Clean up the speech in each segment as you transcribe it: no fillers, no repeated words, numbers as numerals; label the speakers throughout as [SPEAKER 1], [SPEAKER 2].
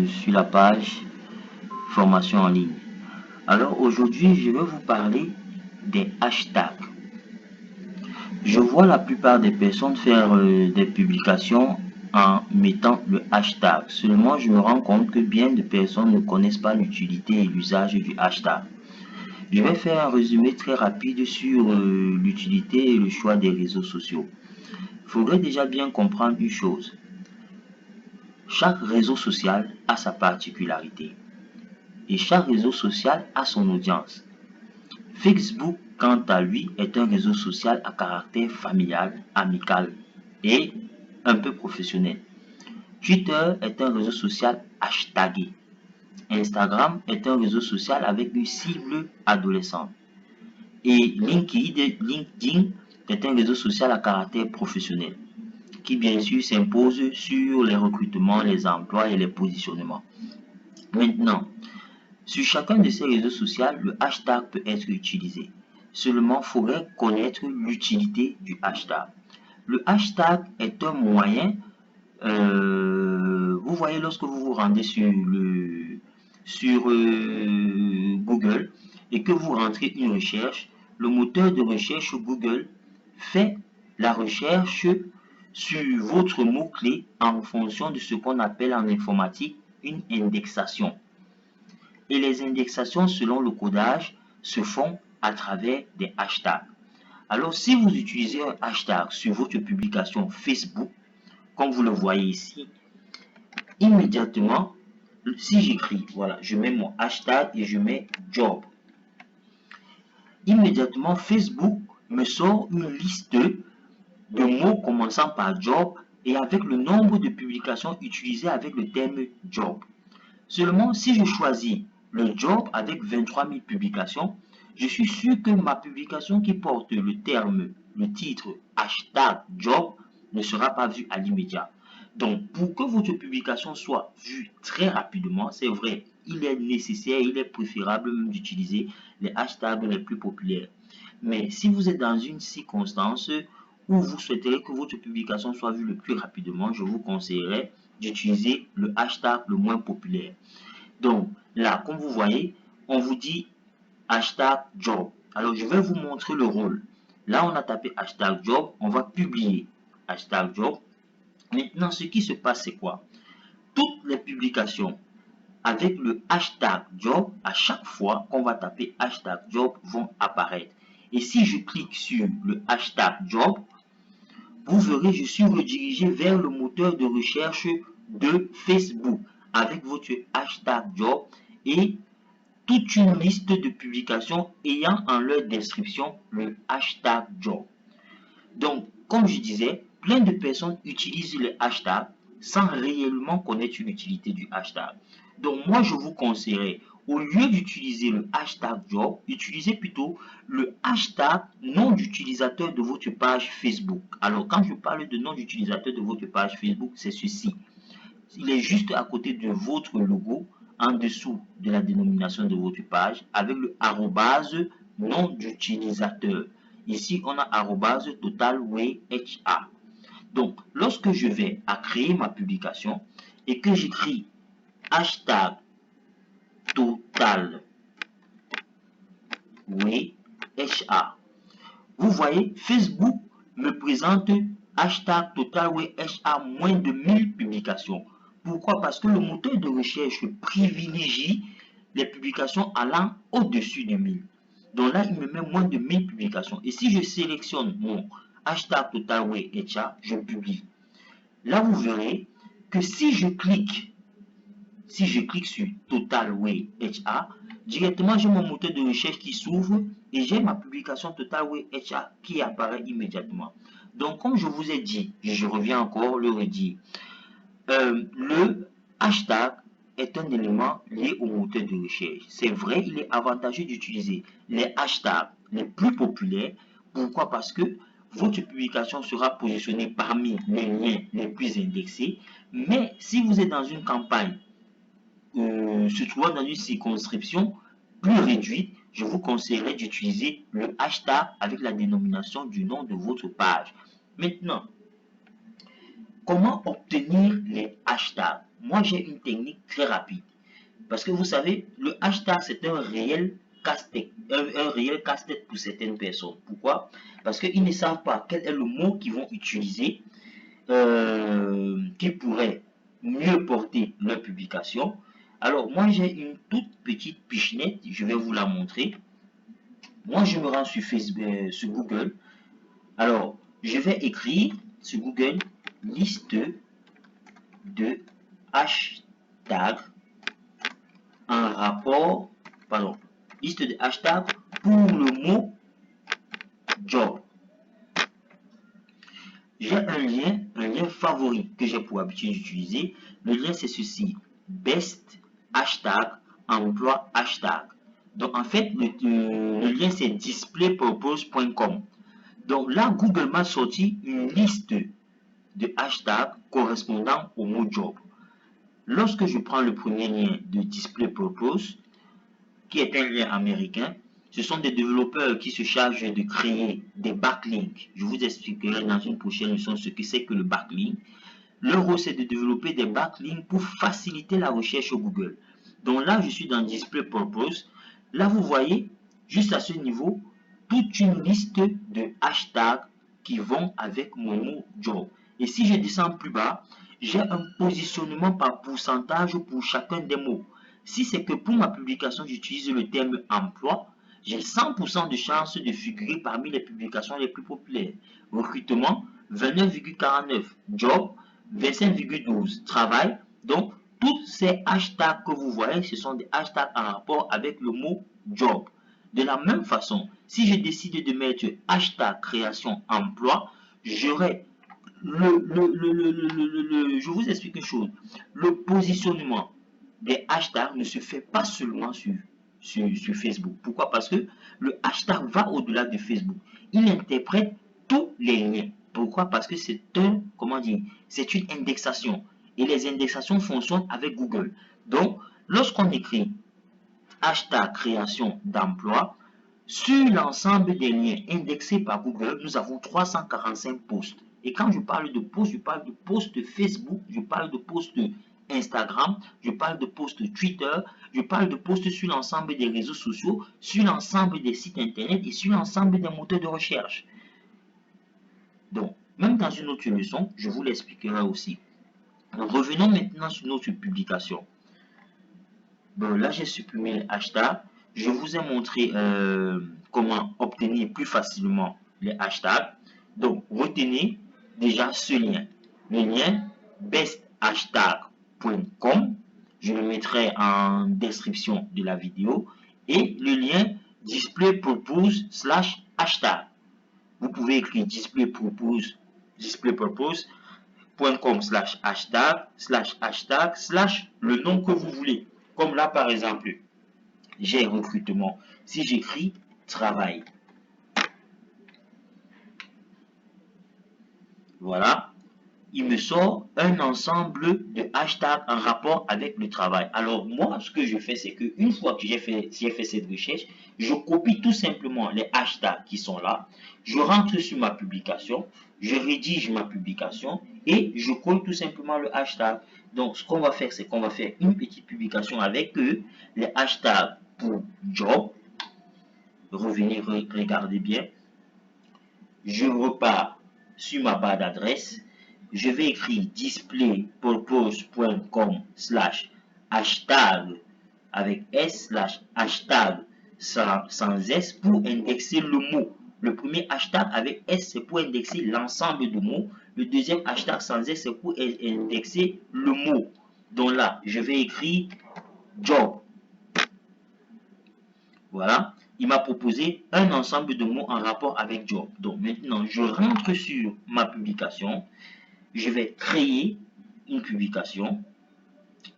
[SPEAKER 1] sur la page formation en ligne. Alors aujourd'hui, je vais vous parler des hashtags. Je vois la plupart des personnes faire des publications en mettant le hashtag. Seulement, je me rends compte que bien de personnes ne connaissent pas l'utilité et l'usage du hashtag. Je vais faire un résumé très rapide sur l'utilité et le choix des réseaux sociaux. Il faudrait déjà bien comprendre une chose. Chaque réseau social a sa particularité et chaque réseau social a son audience. Facebook, quant à lui, est un réseau social à caractère familial, amical et un peu professionnel. Twitter est un réseau social hashtagué. Instagram est un réseau social avec une cible adolescente. Et LinkedIn est un réseau social à caractère professionnel qui bien sûr s'impose sur les recrutements, les emplois et les positionnements. Maintenant, sur chacun de ces réseaux sociaux, le hashtag peut être utilisé. Seulement, il faudrait connaître l'utilité du hashtag. Le hashtag est un moyen, vous voyez lorsque vous vous rendez sur Google et que vous rentrez une recherche, le moteur de recherche Google fait la recherche sur votre mot-clé en fonction de ce qu'on appelle en informatique une indexation. Et les indexations selon le codage se font à travers des hashtags. Alors si vous utilisez un hashtag sur votre publication Facebook, comme vous le voyez ici, immédiatement, si j'écris, voilà, je mets mon hashtag et je mets job. Immédiatement, Facebook me sort une liste de mots commençant par job et avec le nombre de publications utilisées avec le terme job. Seulement, si je choisis le job avec 23 000 publications, je suis sûr que ma publication qui porte le terme, le titre hashtag job ne sera pas vue à l'immédiat. Donc, pour que votre publication soit vue très rapidement, c'est vrai, il est nécessaire, il est préférable d'utiliser les hashtags les plus populaires. Mais si vous êtes dans une circonstance où vous souhaiterez que votre publication soit vue le plus rapidement, je vous conseillerais d'utiliser le hashtag le moins populaire. Donc là, comme vous voyez, on vous dit hashtag job. Alors je vais vous montrer le rôle. Là, on a tapé hashtag job, on va publier hashtag job. Maintenant, ce qui se passe, c'est quoi? Toutes les publications avec le hashtag job, à chaque fois qu'on va taper hashtag job, vont apparaître. Et si je clique sur le hashtag job, vous verrez, je suis redirigé vers le moteur de recherche de Facebook avec votre hashtag job et toute une liste de publications ayant en leur description le hashtag job. Donc, comme je disais, plein de personnes utilisent le hashtag sans réellement connaître l'utilité du hashtag. Donc, moi, je vous conseillerais, au lieu d'utiliser le hashtag job, utilisez plutôt le hashtag nom d'utilisateur de votre page Facebook. Alors, quand je parle de nom d'utilisateur de votre page Facebook, c'est ceci. Il est juste à côté de votre logo, en dessous de la dénomination de votre page, avec le arrobase nom d'utilisateur. Ici, on a arrobase totalwayHA. Donc, lorsque je vais à créer ma publication et que j'écris hashtag totalwayHA, vous voyez, Facebook me présente hashtag totalwayHA moins de 1000 publications. Pourquoi? Parce que le moteur de recherche privilégie les publications allant au-dessus de 1000. Donc là, il me met moins de 1000 publications. Et si je sélectionne mon hashtag totalwayHA, je publie. Là, vous verrez que si je clique sur totalwayHA, directement, j'ai mon moteur de recherche qui s'ouvre et j'ai ma publication totalwayHA qui apparaît immédiatement. Donc, comme je vous ai dit, je reviens encore le redire, le hashtag est un élément lié au moteur de recherche. C'est vrai, il est avantageux d'utiliser les hashtags les plus populaires. Pourquoi? Parce que votre publication sera positionnée parmi les liens les plus indexés. Mais si vous êtes dans une campagne se trouvant dans une circonscription plus réduite, je vous conseillerais d'utiliser le hashtag avec la dénomination du nom de votre page. Maintenant, comment obtenir les hashtags? moi j'ai une technique très rapide. Parce que vous savez, le hashtag c'est un réel casse-tête, un réel casse-tête pour certaines personnes. Pourquoi? Parce qu'ils ne savent pas quel est le mot qu'ils vont utiliser, qui pourrait mieux porter leur publication. Alors moi j'ai une toute petite pichenette, je vais vous la montrer. Moi je me rends sur Facebook, sur Google. Alors je vais écrire sur Google liste de hashtags en rapport, pardon, liste de hashtags pour le mot job. J'ai un lien favori que j'ai pour habitude d'utiliser. Le lien c'est ceci, best hashtag emploi hashtag. Donc en fait le lien c'est displaypurpose.com. Donc là Google m'a sorti une liste de hashtags correspondant au mot job. Lorsque je prends le premier lien de Display Purpose, qui est un lien américain, ce sont des développeurs qui se chargent de créer des backlinks. Je vous expliquerai dans une prochaine leçon ce que c'est que le backlink. Leur rôle, c'est de développer des backlinks pour faciliter la recherche au Google. Donc là, je suis dans Display Purpose. Là, vous voyez, juste à ce niveau, toute une liste de hashtags qui vont avec mon mot job. Et si je descends plus bas, j'ai un positionnement par pourcentage pour chacun des mots. Si c'est que pour ma publication, j'utilise le terme emploi, j'ai 100% de chances de figurer parmi les publications les plus populaires. Recrutement, 29,49. Job, 25,12. Travail. Donc, tous ces hashtags que vous voyez, ce sont des hashtags en rapport avec le mot job. De la même façon, si je décide de mettre hashtag création emploi, j'aurai je vous explique une chose. Le positionnement des hashtags ne se fait pas seulement sur Facebook. Pourquoi? Parce que le hashtag va au-delà de Facebook. Il interprète tous les liens. Pourquoi? Parce que c'est c'est une indexation. Et les indexations fonctionnent avec Google. Donc, lorsqu'on écrit hashtag création d'emploi, sur l'ensemble des liens indexés par Google, nous avons 345 posts. Et quand je parle de posts, je parle de posts Facebook, je parle de posts Instagram, je parle de posts Twitter, je parle de posts sur l'ensemble des réseaux sociaux, sur l'ensemble des sites internet et sur l'ensemble des moteurs de recherche. Donc, même dans une autre leçon, je vous l'expliquerai aussi. Donc, revenons maintenant sur notre publication. Bon, là, j'ai supprimé les hashtags. Je vous ai montré comment obtenir plus facilement les hashtags. Donc, retenez déjà ce lien. Le lien besthashtag.com. Je le mettrai en description de la vidéo. Et le lien displaypurpose/hashtag. Vous pouvez écrire displaypurpose.com/hashtag/hashtag/ le nom que vous voulez. Comme là, par exemple, j'ai recrutement. Si j'écris travail, voilà, il me sort un ensemble de hashtags en rapport avec le travail. Alors moi, ce que je fais, c'est que une fois que j'ai fait cette recherche, je copie tout simplement les hashtags qui sont là, je rentre sur ma publication, je rédige ma publication et je colle tout simplement le hashtag. Donc ce qu'on va faire, c'est qu'on va faire une petite publication avec les hashtags pour job. Revenez, regardez bien. Je repars sur ma barre d'adresse. Je vais écrire displaypurpose.com/hashtag avec s/hashtag sans s pour indexer le mot. Le premier hashtag avec s, c'est pour indexer l'ensemble de mots. Le deuxième hashtag sans s, c'est pour indexer le mot. Donc là, je vais écrire job. Voilà. Il m'a proposé un ensemble de mots en rapport avec job. Donc maintenant, je rentre sur ma publication. Je vais créer une publication.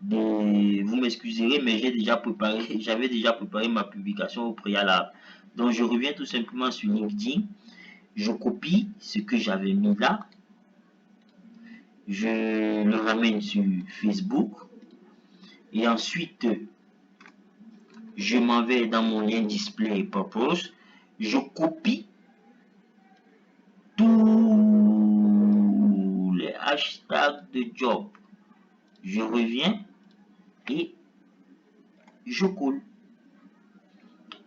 [SPEAKER 1] Vous m'excuserez, mais j'avais déjà préparé ma publication au préalable. Donc je reviens tout simplement sur LinkedIn. Je copie ce que j'avais mis là. Je le ramène sur Facebook. Et ensuite, je m'en vais dans mon lien display purpose. Je copie tous les hashtags de job. Je reviens et je colle.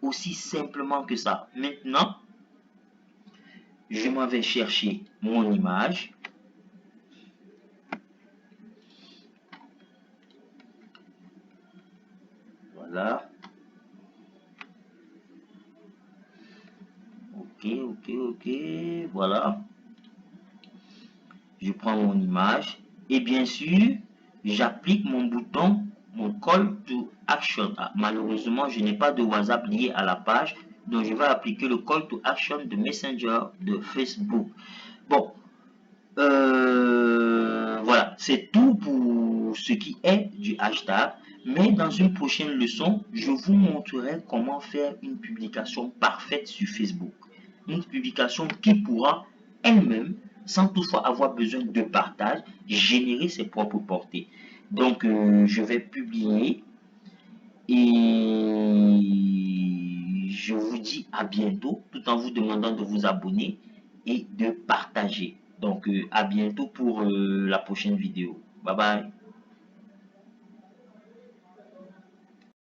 [SPEAKER 1] Aussi simplement que ça. Maintenant, je m'en vais chercher mon image. Voilà. Ok. Voilà. Je prends mon image. Et bien sûr, j'applique mon bouton, mon call to action. Ah, malheureusement, je n'ai pas de WhatsApp lié à la page. Donc, je vais appliquer le call to action de Messenger de Facebook. Bon, voilà, c'est tout pour ce qui est du hashtag. Mais dans une prochaine leçon, je vous montrerai comment faire une publication parfaite sur Facebook. Une publication qui pourra elle-même, sans toutefois avoir besoin de partage, générer ses propres portées. Donc, je vais publier et je vous dis à bientôt, tout en vous demandant de vous abonner et de partager. Donc, à bientôt pour la prochaine vidéo. Bye bye.